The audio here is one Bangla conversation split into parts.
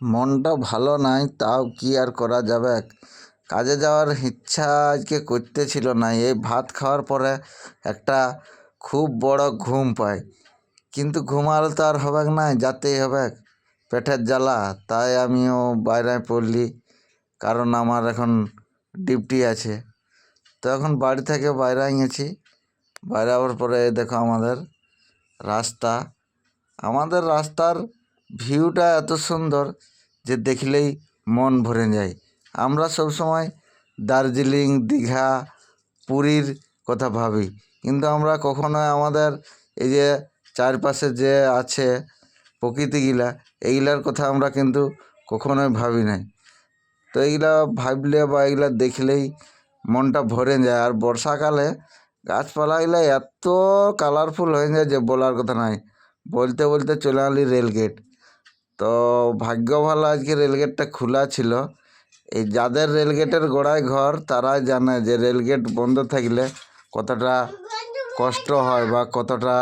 মনটা ভালো নাই, তাও কি আর করা যাবে। কাজে যাওয়ার ইচ্ছা আজকে করতেছিল না। এই ভাত খাওয়ার পরে একটা খুব বড় ঘুম পায়, কিন্তু ঘুমালে তো আর হবে না, যেতেই হবে, পেটের জ্বালা। তাই আমিও বাইরে পড়লি, কারণ আমার এখন ডিউটি আছে। তো এখন বাড়ি থেকে বাইরে গেছি। বাইরে আবার পরে এই দেখো আমাদের রাস্তার ভিউটা এত সুন্দর যে দেখলেই মন ভরে যায়। আমরা সবসময় দার্জিলিং, দীঘা, পুরীর কথা ভাবি, কিন্তু আমরা কখনোই আমাদের এই যে চারপাশে যে আছে প্রকৃতিগুলা, এইগুলার কথা আমরা কিন্তু কখনোই ভাবি নাই। তো এইগুলা ভাবলে বা এইগুলা দেখলেই মনটা ভরে যায়। আর বর্ষাকালে গাছপালাগুলো এত কালারফুল হয়ে যায় যে বলার কথা নাই। বলতে বলতে চলে আলি রেলগেট। তো ভাগ্য ভালো আজকে রেলগেটটা খোলা ছিল। এই যাদের রেলগেটের গোড়ায় ঘর তারাই জানে যে রেলগেট বন্ধ থাকলে কতটা কষ্ট হয় বা কতটা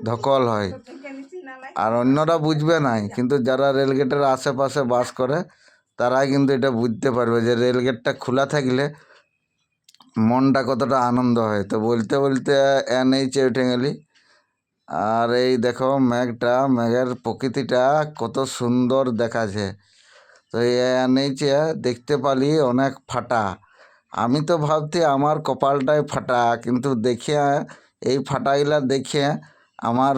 ধকল হয়। আর অন্যরা বুঝবে নাই, কিন্তু যারা রেলগেটের আশেপাশে বাস করে তারাই কিন্তু এটা বুঝতে পারবে যে রেলগেটটা খোলা থাকলে মনটা কতটা আনন্দ হয়। তো বলতে বলতে নিচে উঠে গেলি। আর এই দেখো মেঘের প্রকৃতিটা কত সুন্দর দেখাচ্ছে। তো নিচে দেখতে পালি অনেক ফাটা। আমি তো ভাবছি আমার কপালটাই ফাটা, কিন্তু দেখে এই ফাটাগুলা দেখে আমার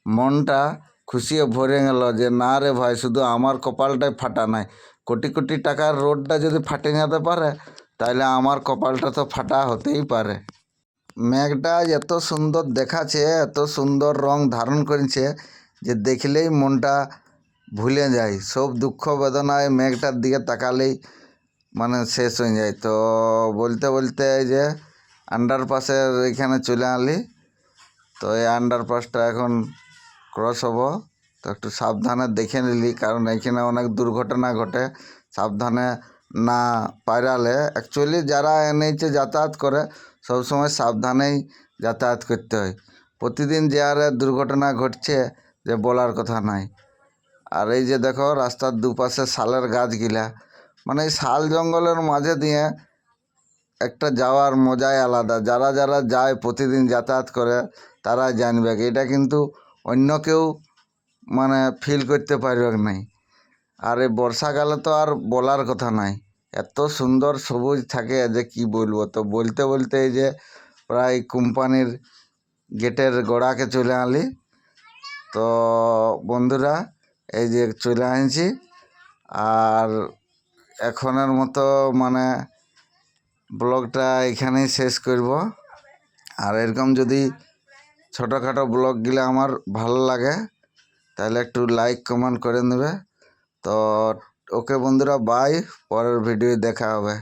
মনটা খুশিয়ে ভরে গেল যে না রে ভাই, শুধু আমার কপালটাই ফাটা নাই। কোটি কোটি টাকার রোডটা যদি ফাটে যেতে পারে, তাহলে আমার কপালটা তো ফাটা হতেই পারে। মেঘটা এত সুন্দর দেখাচ্ছে, এত সুন্দর রং ধারণ করেছে যে দেখলেই মনটা ভুলে যায়। সব দুঃখ বেদনায় মেঘটার দিকে তাকালেই মানে শেষ হয়ে যায়। তো বলতে বলতে এই যে আন্ডারপাসের এখানে চলে আনলি। তো এই আন্ডারপাসটা এখন ক্রস হব। তো একটু সাবধানে দেখে নিলি, কারণ এখানে অনেক দুর্ঘটনা ঘটে। সাবধানে না পাইরালে অ্যাকচুয়ালি যারা এনএইচে যাতায়াত করে সবসময় সাবধানেই যাতায়াত করতে হয়। প্রতিদিন যে হারে দুর্ঘটনা ঘটছে যে বলার কথা নাই। আর এই যে দেখো রাস্তার দুপাশে শালের গাছগুলা, মানে এই শাল জঙ্গলের মাঝে দিয়ে একটা যাওয়ার মজাই আলাদা। যারা যারা যায় প্রতিদিন যাতায়াত করে তারা জানবে। এটা কিন্তু অন্য কেউ মানে ফিল করতে পারবে নাই। আর এই বর্ষাকালে তো আর বলার কথা নাই, এত সুন্দর সবুজ থাকে যে কি বলবো। তো বলতে বলতে এই যে প্রায় কোম্পানির গেটের গোড়াকে চলে আনলি। তো বন্ধুরা এই যে চলে আনছি। আর এখনের মতো মানে ব্লগটা এখানেই শেষ করব। আর এরকম যদি ছোটোখাটো ব্লগগুলো আমার ভালো লাগে তাহলে একটু লাইক কমেন্ট করে নেবে। তো ওকে বন্ধুরা, বাই, পরের ভিডিও দেখা হবে।